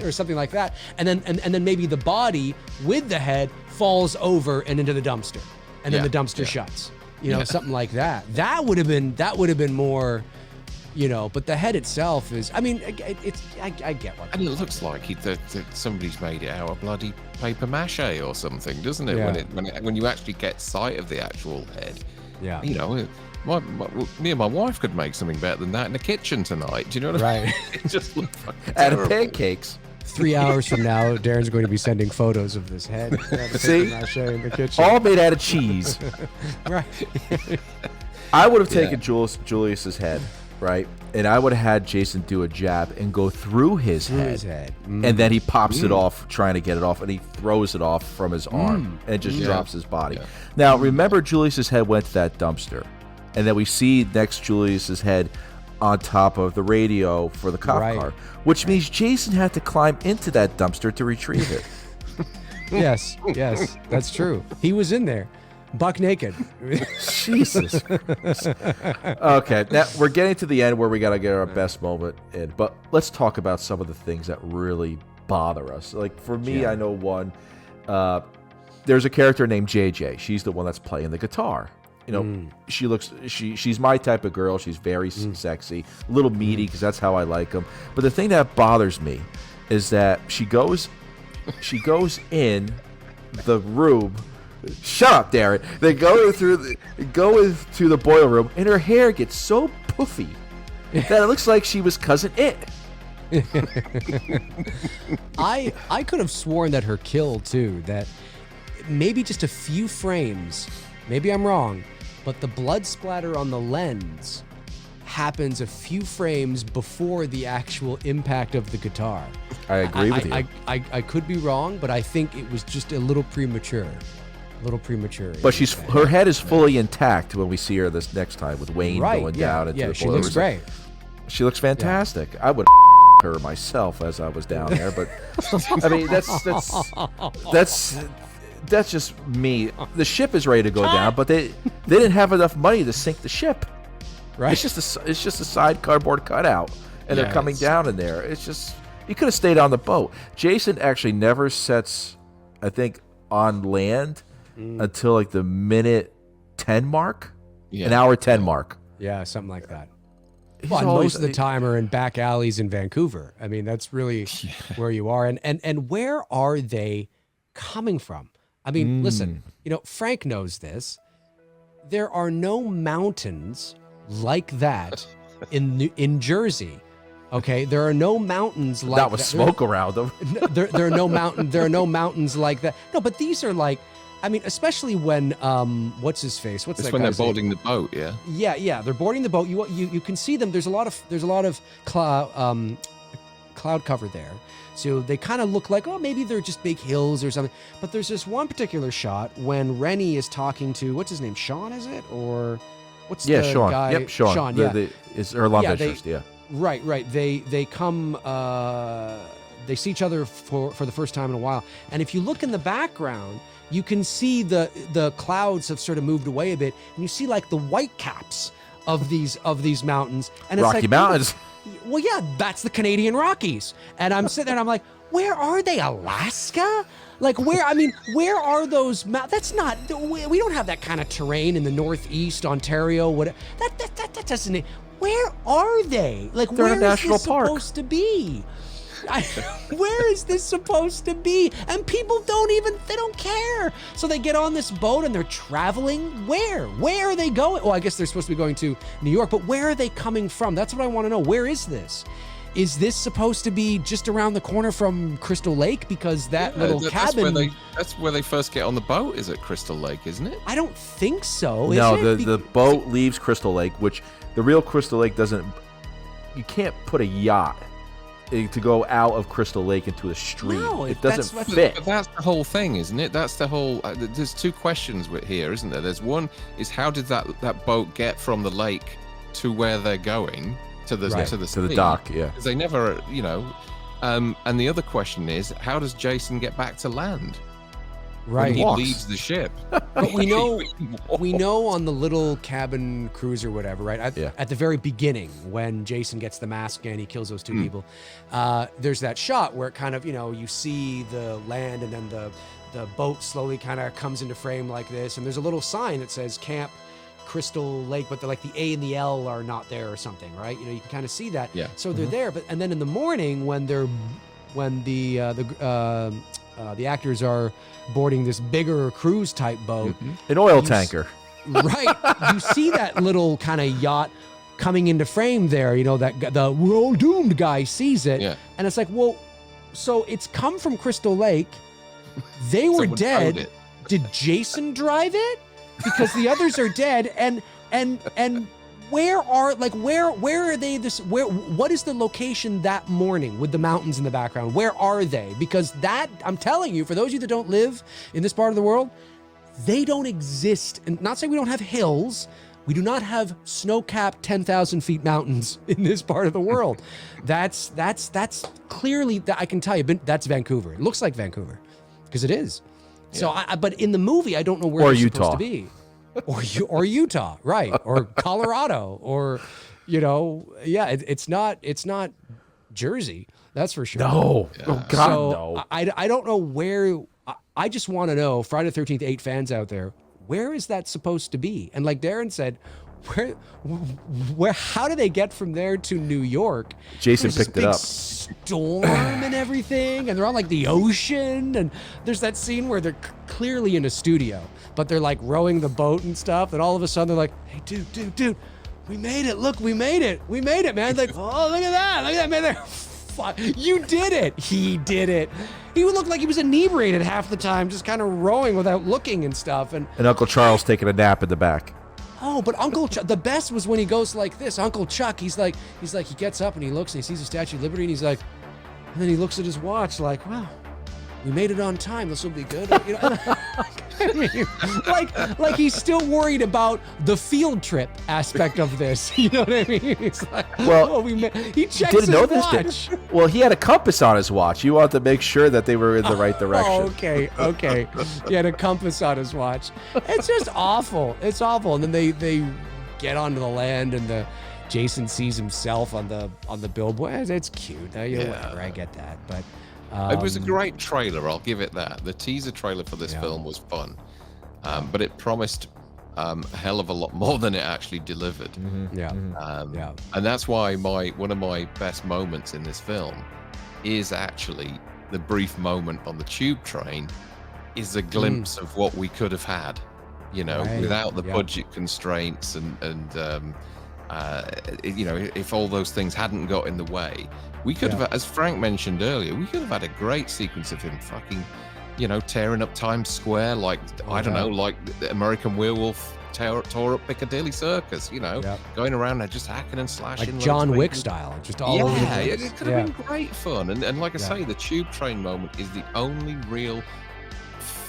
or something like that, and then maybe the body with the head falls over and into the dumpster, and then the dumpster shuts. You know, something like that. That would have been more. You know, but the head itself is, I mean, I get what. And it looks like that somebody's made it out of bloody paper mache or something, doesn't it? Yeah. When you actually get sight of the actual head. Yeah. You know, me and my wife could make something better than that in the kitchen tonight. Do you know what I mean? It just looks fucking Out of terrible. pancakes. 3 hours from now, Darren's going to be sending photos of this head. See? In the kitchen. All made out of cheese. Right. I would have taken Julius's head, right? And I would have had Jason do a jab and go through his head. And then he pops it off, trying to get it off, and he throws it off from his arm and just drops his body. Yeah. Now, remember, Julius's head went to that dumpster. And then we see next Julius's head on top of the radio for the cop car, which means Jason had to climb into that dumpster to retrieve it. Yes, that's true. He was in there, buck naked. Jesus. Okay, now we're getting to the end where we got to get our best moment in, but let's talk about some of the things that really bother us. Like, for me, I know one. There's a character named JJ. She's the one that's playing the guitar. You know, she's my type of girl. She's very sexy, a little meaty, because that's how I like them. But the thing that bothers me is that she goes in the room. Shut up, Darren. They go into the boiler room, and her hair gets so poofy that it looks like she was cousin It. I could have sworn that her kill too. That maybe just a few frames. Maybe I'm wrong. But the blood splatter on the lens happens a few frames before the actual impact of the guitar. I agree with you. I could be wrong, but I think it was just a little premature. But her head is fully intact when we see her this next time with Wayne going down into the boiler. She looks great. She looks fantastic. I would her myself as I was down there, but I mean that's just me. The ship is ready to go down, but they didn't have enough money to sink the ship. Right. It's just a side cardboard cutout, and they're coming down in there. It's just, you could have stayed on the boat. Jason actually never sets, I think, on land until like the minute 10 mark, an hour 10 mark. Yeah, something like that. Well, most of the time are in back alleys in Vancouver. I mean, that's really where you are. And where are they coming from? I mean, listen, you know, Frank knows this. There are no mountains like that in Jersey. Okay, there are no mountains like that. With smoke around them. There are no mountains like that. No, but these are like, I mean, especially when what's his face? What's that? When they're boarding the boat, yeah. Yeah, they're boarding the boat. You can see them. There's a lot of cloud cover there. So they kind of look like, oh, maybe they're just big hills or something. But there's this one particular shot when Rennie is talking to, what's his name? Sean, is it? Or what's the Sean. guy? Yep, Sean. Sean, is her love interest, Right. They come, they see each other for the first time in a while. And if you look in the background, you can see the clouds have sort of moved away a bit. And you see like the white caps of these mountains. And it's Rocky like, Mountains. Well, yeah, that's the Canadian Rockies. And I'm sitting there and I'm like, where are they? Alaska? Like, where are those? That's not, we don't have that kind of terrain in the Northeast, Ontario, whatever. That doesn't, where are they? Like, They're where is this park. supposed to be? Where is this supposed to be? And people they don't care. So they get on this boat and they're traveling. Where are they going? Well, I guess they're supposed to be going to New York, but where are they coming from? That's what I want to know. Where is this? Is this supposed to be just around the corner from Crystal Lake? Because that little cabin... That's where they first get on the boat, is at Crystal Lake, isn't it? I don't think so. No, the boat leaves Crystal Lake, which the real Crystal Lake doesn't... You can't put a yacht to go out of Crystal Lake into a street. No, it doesn't fit. But that's the whole thing, isn't it? That's the whole... there's two questions here, isn't there? There's one is how did that boat get from the lake to where they're going, to the sea? To the dock, yeah. Because they never, And the other question is, how does Jason get back to land? Right. When he Walks. leaves the ship. But we know on the little cabin cruise or whatever, right? At the very beginning, when Jason gets the mask and he kills those two people, there's that shot where it kind of, you see the land and then the boat slowly kind of comes into frame like this. And there's a little sign that says Camp Crystal Lake, but like the A and the L are not there or something, right? You can kind of see that. Yeah. So they're there, and then in the morning when the actors are boarding this bigger cruise type boat, An oil tanker. right? You see that little kind of yacht coming into frame there. That the we're all doomed guy sees it, and it's like, well, so it's come from Crystal Lake. They were Someone dead. towed it. Did Jason drive it? Because the others are dead, and where are they what is the location that morning with the mountains in the background? Where are they? Because that, I'm telling you, for those of you that don't live in this part of the world, they don't exist. And not saying we don't have hills, we do not have snow-capped 10,000 feet mountains in this part of the world. That's clearly, I can tell you, that's Vancouver. It looks like Vancouver because it is. So, but in the movie, I don't know where it's supposed to be. Or Utah, right? Or Colorado, or it's not Jersey, that's for sure. No, oh God, So no. I don't know where. I just want to know, Friday the 13th 8 fans out there, where is that supposed to be? And like Darren said, where how do they get from there to New York? Jason There's this picked it big up. Storm and everything, and they're on like the ocean, and there's that scene where they're clearly in a studio, but they're like rowing the boat and stuff, and all of a sudden they're like, hey dude, we made it, look, we made it, man. Like, oh, look at that, man. You did it. He did it. He would look like he was inebriated half the time, just kind of rowing without looking and stuff. And Uncle Charles taking a nap in the back. oh, but Uncle Chuck, the best was when he goes like this. Uncle Chuck, he's like, he gets up and he looks and he sees the Statue of Liberty and he's like, and then he looks at his watch like, wow, we made it on time. This will be good. I mean, like he's still worried about the field trip aspect of this. You know what I mean? It's like, Well, he checks Didn't his know this, watch. did you? Well, he had a compass on his watch. You want to make sure that they were in the right direction. Oh, okay. He had a compass on his watch. It's just awful. It's awful. And then they get onto the land, and Jason sees himself on the billboard. It's cute. Whatever. I get that, but It was a great trailer, I'll give it that. The teaser trailer for this film was fun, but it promised a hell of a lot more than it actually delivered. And that's why one of my best moments in this film is actually the brief moment on the tube train, is a glimpse of what we could have had, without the budget constraints and if all those things hadn't got in the way. We could have, as Frank mentioned earlier, we could have had a great sequence of him fucking, tearing up Times Square like, like the American Werewolf tore up Piccadilly Circus, going around and just hacking and slashing. like John Wick style, just all over the place. It could have been great fun. And like I say, the tube train moment is the only real,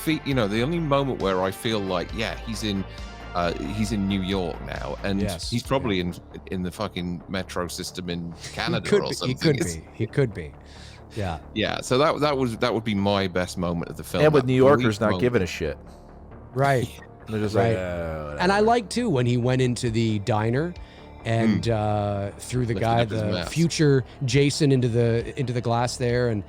the only moment where I feel like, he's in New York now, and he's probably in the fucking metro system in Canada or something. He could be. Yeah. So that would be my best moment of the film. And with that New Yorkers brief not moment. giving a shit. Right. They're just Right. like, And I like too when he went into the diner and threw the Lifting guy, up his the mask. future Jason, into the glass there, and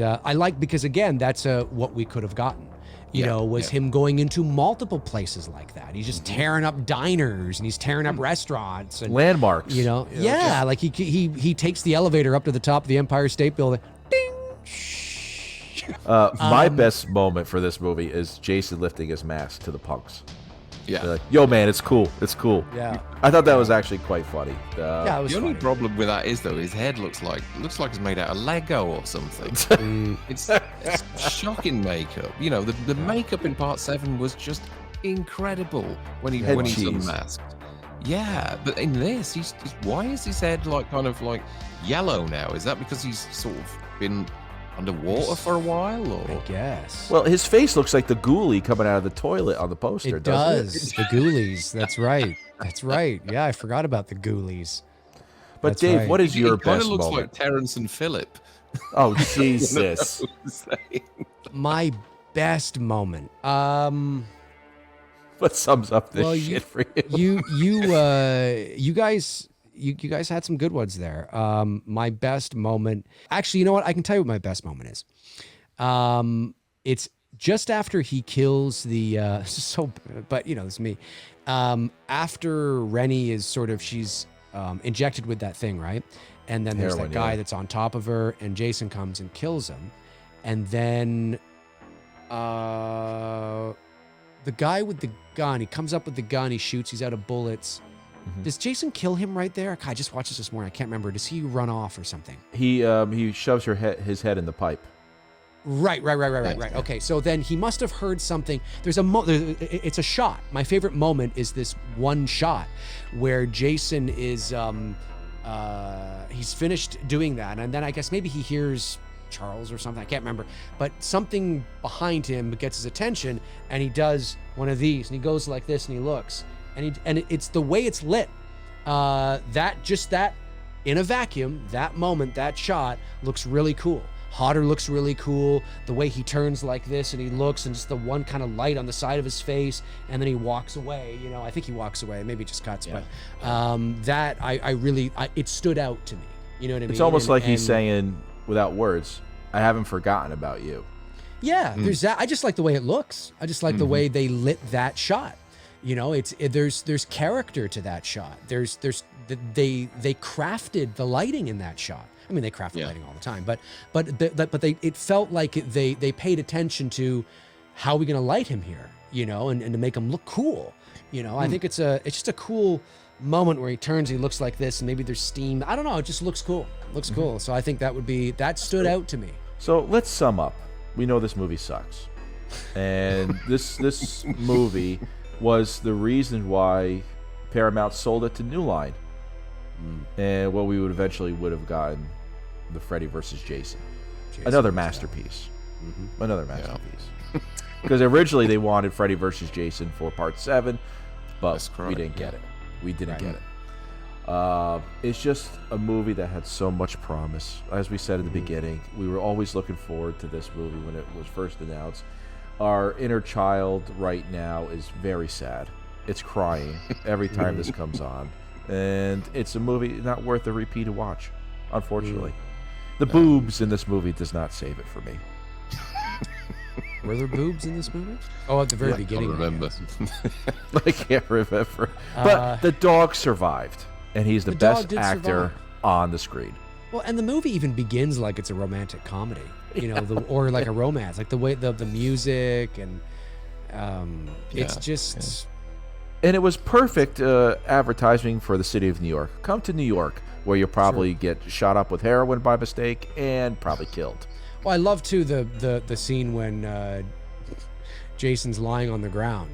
I like, because again, that's what we could have gotten. Him going into multiple places like that. He's just tearing up diners and he's tearing up restaurants and landmarks. Like he takes the elevator up to the top of the Empire State Building. Ding. My best moment for this movie is Jason lifting his mask to the punks. Yeah. They're like, yo, man, it's cool. It's cool. Yeah. I thought that was actually quite funny. It was The only funny. problem with that is, though, his head looks like it's made out of Lego or something. It's shocking makeup. The makeup in Part 7 was just incredible when he's unmasked. Yeah, but in this, he's why is his head kind of yellow now? Is that because he's sort of been underwater for a while, or? I guess. Well, his face looks like the ghoulie coming out of the toilet on the poster. It doesn't does. The Ghoulies. That's right. That's right. Yeah, I forgot about the Ghoulies. But That's Dave, right. what is your It kind best of looks moment? like Terrence and Phillip Oh, Jesus. My best moment. What sums up this Well, shit for you? You guys had some good ones there. My best moment. Actually, you know what? I can tell you what my best moment is. It's just after he kills the. But you know, it's me. After Rennie is she's injected with that thing, right? And then there's Heroin, that guy yeah. that's on top of her, and Jason comes and kills him, and then. The guy with the gun, he comes up with the gun, he shoots, he's out of bullets. Does Jason kill him right there? I just watched this morning, I can't remember. Does he run off or something? He shoves his head in the pipe. Right. Okay, so then he must have heard something. It's a shot. My favorite moment is this one shot where Jason is, he's finished doing that, and then I guess maybe he hears Charles or something, I can't remember, but something behind him gets his attention, and he does one of these, and he goes like this, and he looks, and it's the way it's lit, that in a vacuum, that moment, that shot looks really cool. Hodder looks really cool, the way he turns like this and he looks, and just the one kind of light on the side of his face, and then he walks away. You know, I think he walks away, maybe it just cuts, but that I really it stood out to me. You know what I mean? It's almost like he's saying, without words, I haven't forgotten about you. Yeah, there's that. I just like the way it looks. I just like the way they lit that shot. You know, there's character to that shot. They crafted the lighting in that shot. I mean, they craft the lighting all the time, but it felt like they paid attention to how are we going to light him here, you know, and to make him look cool. You know, I think it's just a cool moment where he turns, he looks like this, and maybe there's steam. I don't know. It just looks cool. Looks cool. So I think that stood out to me. So let's sum up. We know this movie sucks, and this movie was the reason why Paramount sold it to New Line, and what we would have gotten, the Freddy versus Jason. Another masterpiece. Another masterpiece. Because originally they wanted Freddy versus Jason for Part 7, but we didn't get it. We didn't get it. It's just a movie that had so much promise. As we said in the beginning, we were always looking forward to this movie when it was first announced. Our inner child right now is very sad. It's crying every time this comes on. And it's a movie not worth a repeated watch, unfortunately. The boobs in this movie does not save it for me. Were there boobs in this movie? Oh, at the very beginning. I remember. I can't remember. But the dog survived, and he's the best actor on the screen. Well, and the movie even begins like it's a romantic comedy, you know, or like a romance, like the way the music and it's just. And it was perfect advertising for the city of New York. Come to New York, where you'll probably get shot up with heroin by mistake and probably killed. Well, I love too the scene when Jason's lying on the ground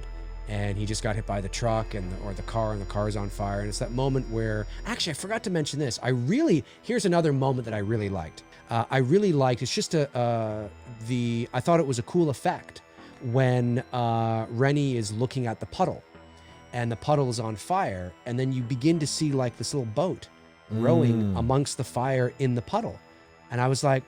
and he just got hit by the truck or the car, and the car's on fire. And it's that moment where, actually, I forgot to mention this. Here's another moment that I really liked. It's just I thought it was a cool effect when Rennie is looking at the puddle, and the puddle is on fire, and then you begin to see like this little boat rowing amongst the fire in the puddle, and I was like,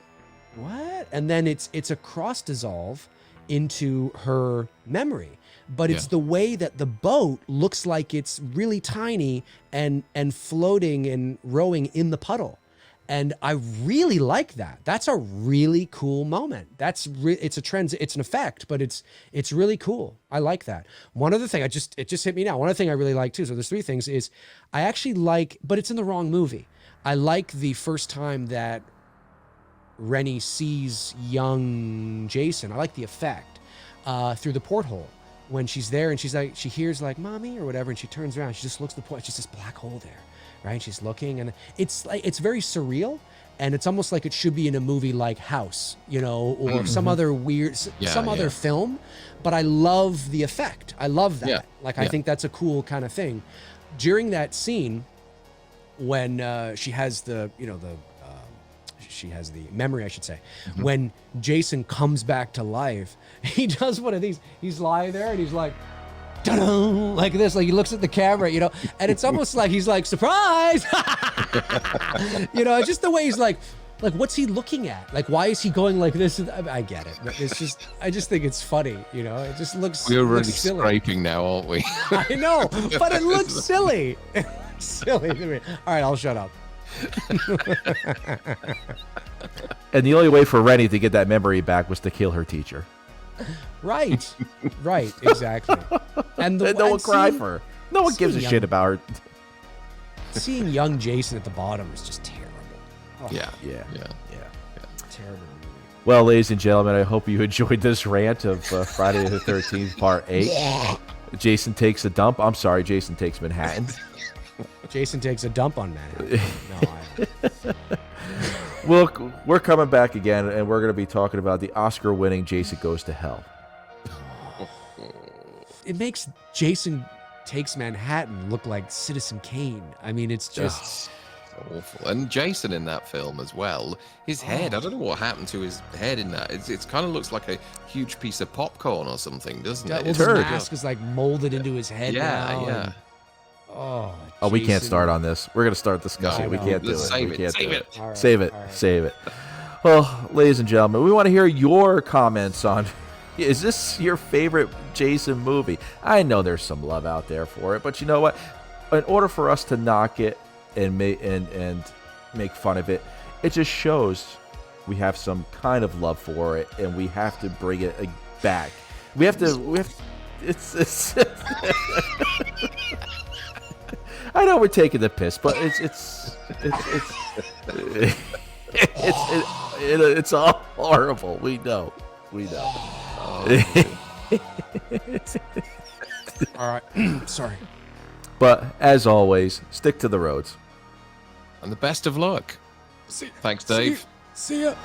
what? And then it's a cross dissolve into her memory, but it's the way that the boat looks like it's really tiny and floating and rowing in the puddle. And I really like that. That's a really cool moment. It's an effect, but it's really cool. I like that. One other thing, it just hit me now. One other thing I really like too, so there's three things, is I actually like, but it's in the wrong movie. I like the first time that Rennie sees young Jason. I like the effect through the porthole when she's there and she's like, she hears like "mommy" or whatever, and she turns around, she just looks at the point, it's just this black hole there, right? And she's looking, and it's like, it's very surreal, and it's almost like it should be in a movie like House, you know, or some other weird, other film. But I love the effect. I love that. I think that's a cool kind of thing. During that scene, when she has she has the memory, I should say. When Jason comes back to life, he does one of these. He's lying there and he's like, "Ta-da!" like this, like he looks at the camera, you know, and it's almost like he's like, surprise, you know, just the way he's like, Like, what's he looking at? Like, why is he going like this? I get it. It's just, I just think it's funny, you know? It just looks, We're really looks silly. scraping now, aren't we? I know, but it looks silly. Silly to me. All right, I'll shut up. And the only way for Rennie to get that memory back was to kill her teacher. Right. Right, exactly. And No one cried for her. No one gives a seeing shit about her. Seeing young Jason at the bottom is just terrible. Oh, Yeah. Yeah. terrible movie. Well, ladies and gentlemen, I hope you enjoyed this rant of Friday the 13th, Part 8. Jason takes a dump. I'm sorry, Jason takes Manhattan. Jason takes a dump on Manhattan. No, We're coming back again, and we're going to be talking about the Oscar-winning Jason Goes to Hell. it makes Jason Takes Manhattan look like Citizen Kane. I mean, it's just awful. And Jason in that film as well. His head, I don't know what happened to his head in that. It's kind of looks like a huge piece of popcorn or something, doesn't it? his mask is like molded into his head now. Yeah. And, oh, we can't Jason. start on this. We're going to start discussing. No, we no. can't do it. Let's save We it, can't save do it. All right, Save it. all right. Save it. Well, ladies and gentlemen, we want to hear your comments on, is this your favorite Jason movie? I know there's some love out there for it, but you know what? In order for us to knock it and make fun of it, it just shows we have some kind of love for it, and we have to bring it back. We have it's I know we're taking the piss, but it's all horrible. We know. All right. Sorry. But as always, stick to the roads. And the best of luck. Thanks, Dave. See ya.